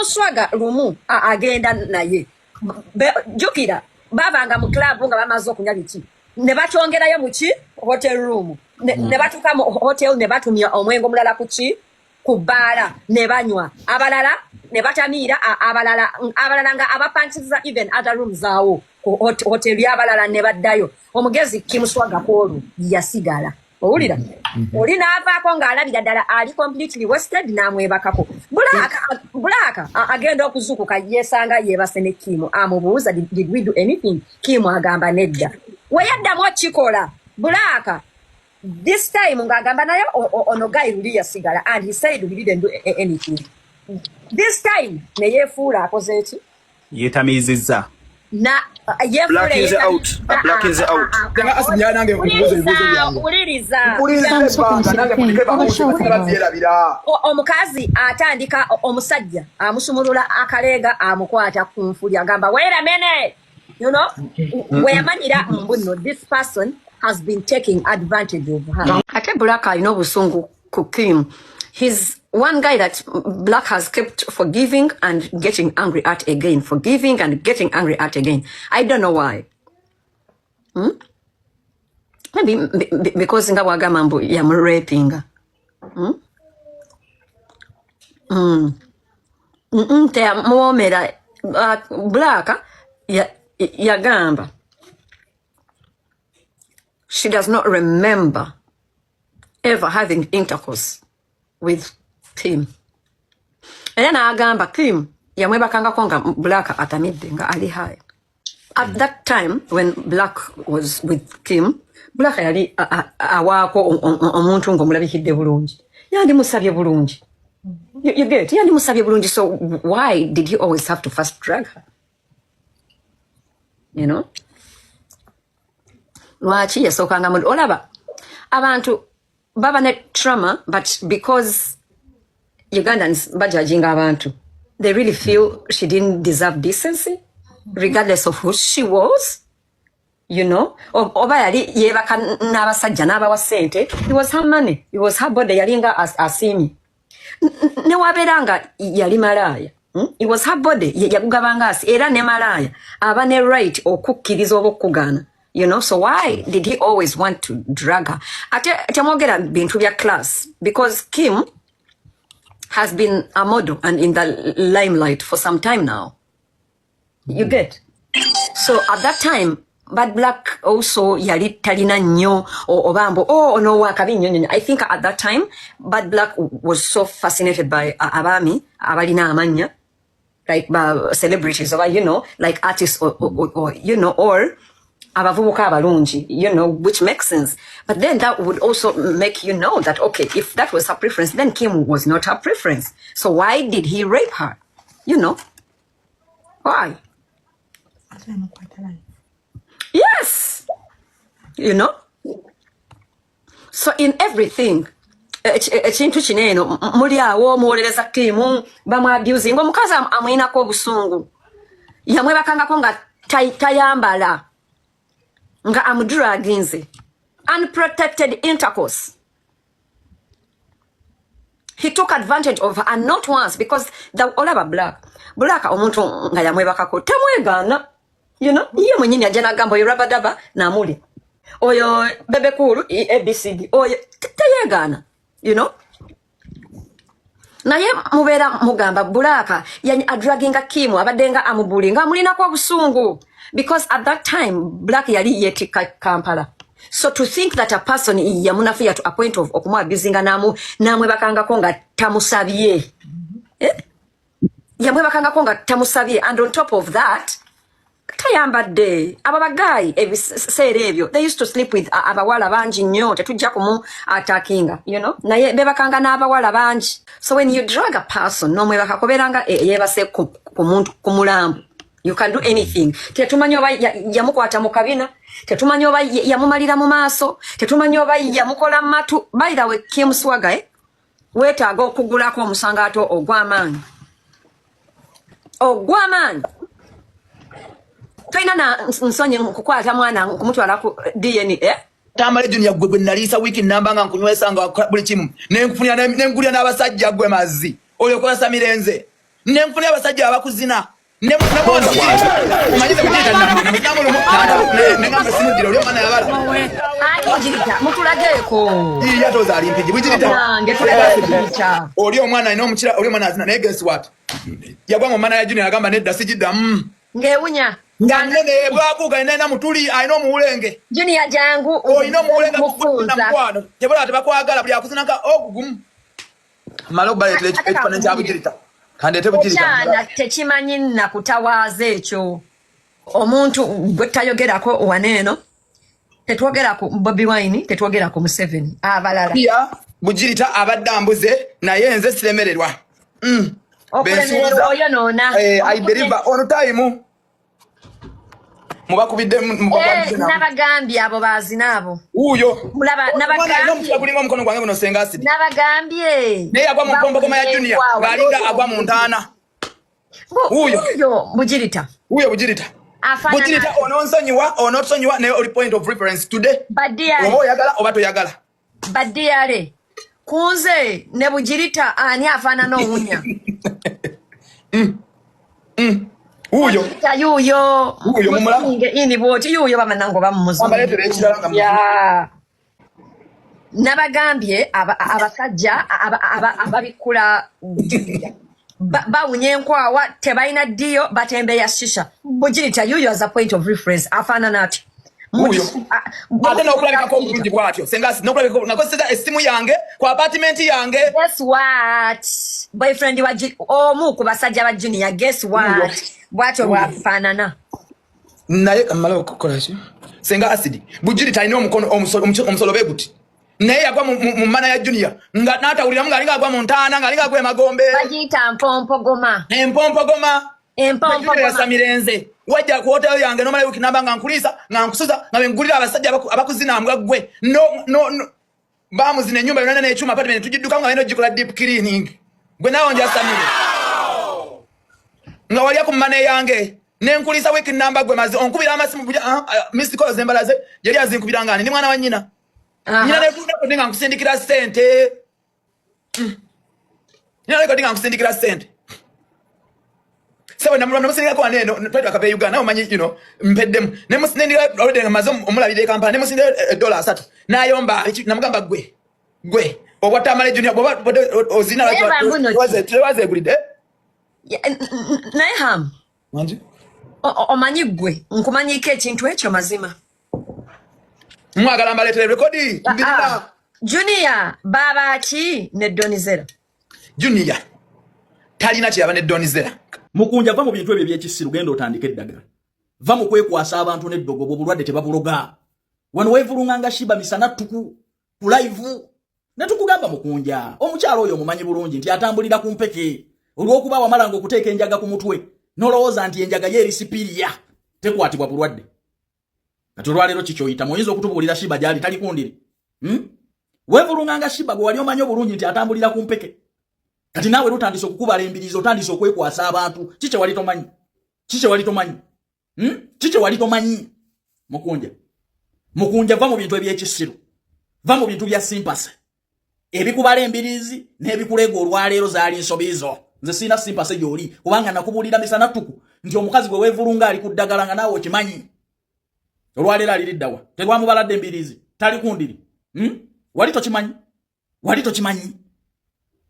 Swagga lumu agenda naye jukira babanga mu club nga bamaze okunya biki ne batongerayo mu ki hotel room ne batuka mu hotel ne batumya omwengo mulala ku ki ku bala ne banywa abalala ne batamiira abalala nga abapanchiza even other rooms zaawo ku hotel y'abalala ne baddayo omugezi Kim Swagga Kolu yasigala owulira oli n'avaako ng'alabira ddala ali completely wasted n'amwebakako Bulaka agenda okuzukuka yesanga yeebase ne Kim amubuuza did we do anything Kim agamba nedda weyaddamu okikola Bulaka this time ng'agamba naye ono guy luli yasigala and he said we didn't do anything this time ne yeefuula akoze eki yeetamiizizza na Black is out. Black is out. Omukazi atandika omusajja amusumulula akalega amukwata kunfuli agamba wait a minute you know weyamanyira mbuno this person has been taking advantage of her ate Black alina obusungu ku Kim. He's one guy that Black has kept forgiving and getting angry at again. Forgiving and getting angry at again. I don't know why. Maybe because nga wagamambo ya raping. Te muomera Black ya gamba. She does not remember ever having intercourse with Kim. And then agamba Kim yamwebakanga konga Black atamidde nga ali high. At that time when Black was with Kim, Black yali awaako omuntu ng'omulabikidde bulungi. Yandi musabye bulungi. You get yandi musabye bulungi, so why did he always have to first drag her? You know? Lwaki yasookanga mu olaba abantu baba ne trauma, but because Ugandans bajajinga abantu, they really feel she didn't deserve decency, regardless of who she was, you know. Oba yali yebaka n'abasajja n'abawa sente, it was her money, it was her body, yalinga asimi. Ne waberanga yali malaya, it was her body, yagugabanga asi, era ne malaya, aba ne right okukkiriza oba okugana. You know, so why did he always want to drag her? Atemogera bintu bya class, because Kim has been a model and in the limelight for some time now. You get? So at that time, Bad Black also yali talina nnyo obambo no wakabi nnyo. I think at that time, Bad Black was so fascinated by abami abalina amanya, like celebrities or you know, like artists or you know, or abavubuka abalungi, you know, which makes sense. But then that would also make you know that, okay, if that was her preference, then Kim was not her preference. So why did he rape her? You know? Why? Yes! You know? So in everything, ekintu kineno muli awo muwolereza Kim bamu abusing omukazi amwinako obusungu yamwebakangako nga tayambala nga amudraginze unprotected intercourse. He took advantage of her, and not once, because the all about Black omuntu nga yamwebakako temwegana, you know, iye mwenyini ajana gambo yorabadaba na amuli oyo bebe kuru ABCD oyo teyegana, you know. Naye mubera mugamba Black yani adraginga Kim abadenga amubulinga amulina kwa busungu. Because at that time, Black yali yeti Kampala. So to think that a person yamunafia to a point of okumwa abusinga namwe bakanga konga tamusabye. Yamwe bakanga konga tamusabye, and on top of that, tayambadde ababagayi ebiseerebyo, they used to sleep with abawala bangi nnyo tetujja kumu attackinga, you know. Naye bebakanga n'abawala bangi. So when you drag a person nomwe bakakoberanga yebase ku muntu kumulambu, you can do anything. Tetumanyi oba yamukwata mu kabina, tetumanyi oba yamumalira mu maaso, tetumanyi oba yamukola mu matu. By the way, Kim Swagga weetaaga okugulako omusangato ogw'amaanyi. Ogw'amaanyi. Toyina na nsonyi kukwata mwana kumutwala ku DNA. Tamale dunia gwe nalisa wiki namba nga nkunywesa nga buli kimu. Nenkufunya n'engulya n'abasajja gwe mazzi. Oyo kola Samirenze. Nenfuna abasajja abakuzina. Umanyize bujirita nengamba simudira oli omwana yabala. Ani bujirita mutulageeko. Yatoza ali mpiji bujirita. Nange tulaga bujirita. Oli omwana ino omukira oli omwana azina naye guess what? Yagwa mu mana ya Junior agamba nedda sijidda. Ngewunya. Nganene bwaguga nena mutuli ayina omuwulenge. Junior jangu oyina omuwulenge mukwano. Tebola tebakwagala buli akuzinaka ogugumu. Malo baletele ekifane kya bujirita. Kandete bujirita. Kyana tekimanyi nakutawaaza ekyo. Omuntu gwe tayogerako waneeno. Tetwogerako Bobi Wine, tetwogerako Museveni. Abalala. Pia bujirita abadde ambuze naye nze siremererwa. Okulemererwa oyo noona. I believe on time. Mubakubidde Nabagambye abo baazina abo. Uyo. Nabagambye. Kulinga omukono gwange guno Senga Acid. Nabagambye. Naye agwa mu mpombo ya Junior. Galinga agwa mu ntaana. Uyo bujirita. Uyo bujirita. Bujirita ononsonyiwa ne oli point of reference today. Badiyale. Oba oyagala oba toyagala. Badiyale. Kunze ne bujirita ani afaanana owunya. Uyo. Yuyo. Uyo mumulamu. Ini bwoti yuyo bamanango bamumuzo. Amaletere ekirala nga ya. Nabagambye abasajja ababikula bawunye enkwawa tebalina ddiyo batembe ya shisha. Bujirita yuyo as a point of reference afaanana ati. Uyo. Ate n'okulabikako obulungi bwatyo. Senga Acid n'okulabikako nakozesa essimu yange ku apartment yange. Guess what? Boyfriend wa omu ku basajja ba Junior, guess what? Bwatyo bwafaanana. Naye kamala okukola ki? Senga Acid bujirita alina omukono omusolobe guti. Naye yagwa mu mana ya Junior nga n'atawuliramu ng'alinga agwa mu ntaana ng'alinga agwa emagombe. Bagiyita mpompogoma. Empompogoma. Empompogoma. Yasamirenze. Wajja ku hotel yange nomala wiki namba nga nkulisa nga nkusuza nga bengulira abasajja abakuzina mbwa gwe. No. Bamuzina ennyumba yonna n'ekyuma apartment tujidduka nga balina ogikola deep cleaning. Gwe nawe njasamire. Nga walya ku mmane yange. Nenkulisa wiki namba gwe mazi onkubira amasimu missed calls embalaze yali azinkubira ngani ndi mwana wa nnyina. Nina nekudako nga nkusindikira ssente. Nina nekudako nga nkusindikira ssente. Sewe namusindika kwa neno twetwa kape Uganda omanyi mpeddemu. Ne musindika already nga mazo omulabire kampani ne musindika $3 nayomba namugamba gwe obwatamale Junior bwoba ozina waze gulide. Naye Manji? Omanyi gwe nkumanyiko ekintu ekyo mazima. Mwagala mbaletere rekodi. Junior baba ki ne Donizera? Junior talina kyaba ne Donizera. Mukunja va mu bintu ebyo ebyekisiru genda otandike eddagala. Va mu kwekwasa abantu n'eddogo bw'obulwadde tebabuloga. Wano weevulunganga shiba misana tuku ku live. Ne tukugamba mukunja. Omukyalo oyo mumanyi bulungi nti atambulira ku mpeke. Olw'okuba wamalanga okuteeka enjaga ku mutwe. Nolowooza nti enjaga ye erisipiriya. Tekwatibwa bulwadde. Kati olwaleero kikyoyita muyinza okutubuulira shiba gyali tali kundiri. Weevulunganga shiba gwe wali omanyi obulungi nti atambulira ku mpeke. Kati nawe lutandise okukubala embirizo otandise okwekwasa abantu. Kiche wali tomanyi. Kiche wali tomanyi. Mukunja va mu bintu ebyekisiru. Va mu bintu bya sympathy. Ebikubala embirizi n'ebikulega olwaleero zaali nsobizo. Nze sina sympathy gy'oli kubanga nakubulira misana tuku nti omukazi gwe weevulunga ali ku ddagala nga naawe okimanyi. Olwaleero aliriddawa. Tegwamubaladde embirizi. Tali kundiri. Wali tokimanyi.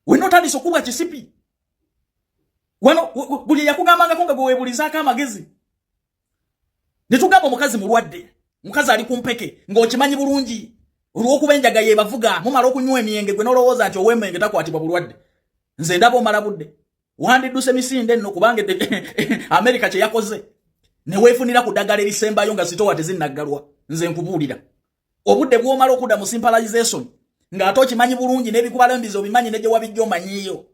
Weno tandise okubwa kisipi. Wano buli yakugambangako nga gwe weebulizaako amagezi. Ne tugamba omukazi mulwadde. Mukazi ali ku mpeke ng'okimanyi bulungi. Olw'okuba enjaga yeebavuga mumala okunywa emyenge gwe n'olowooza nti ow'emmenge takwatibwa bulwadde. Nze ndaba omala budde. Wandidduse misinde nno kubanga Amerika kye yakoze. Ne weefunira ku ddagala erisembayo nga sitowa tezinnaggalwa. Nze nkubuulira. Obudde bw'omala okudda mu sympathization ng'ate okimanyi bulungi n'ebikubala embizo bimanyi ne gye wabijja omanyiyo.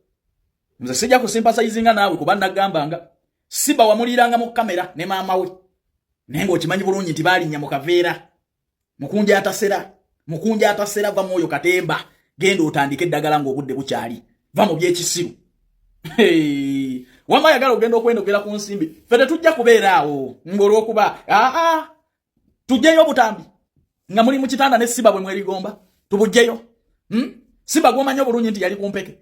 Nze sijja kusympathizinga naawe kuba nagambanga. Siba wamuliranga mu kamera ne maama we. Naye ng'okimanyi bulungi nti baalinnya mu kaveera. Mukunja atasera va mwoyo katemba. Genda otandike eddagala ng'obudde bukyali. Va mu byekisiru. Wama yagala ogenda okwendogera ku nsimbi. Fete tujja kubeera awo. Ng'olw'okuba tujjeyo obutambi. Nga muli mu kitanda ne siba bwe mwerigomba. Tubujjeyo. Siba gw'omanyi obulungi nti yali ku mpeke.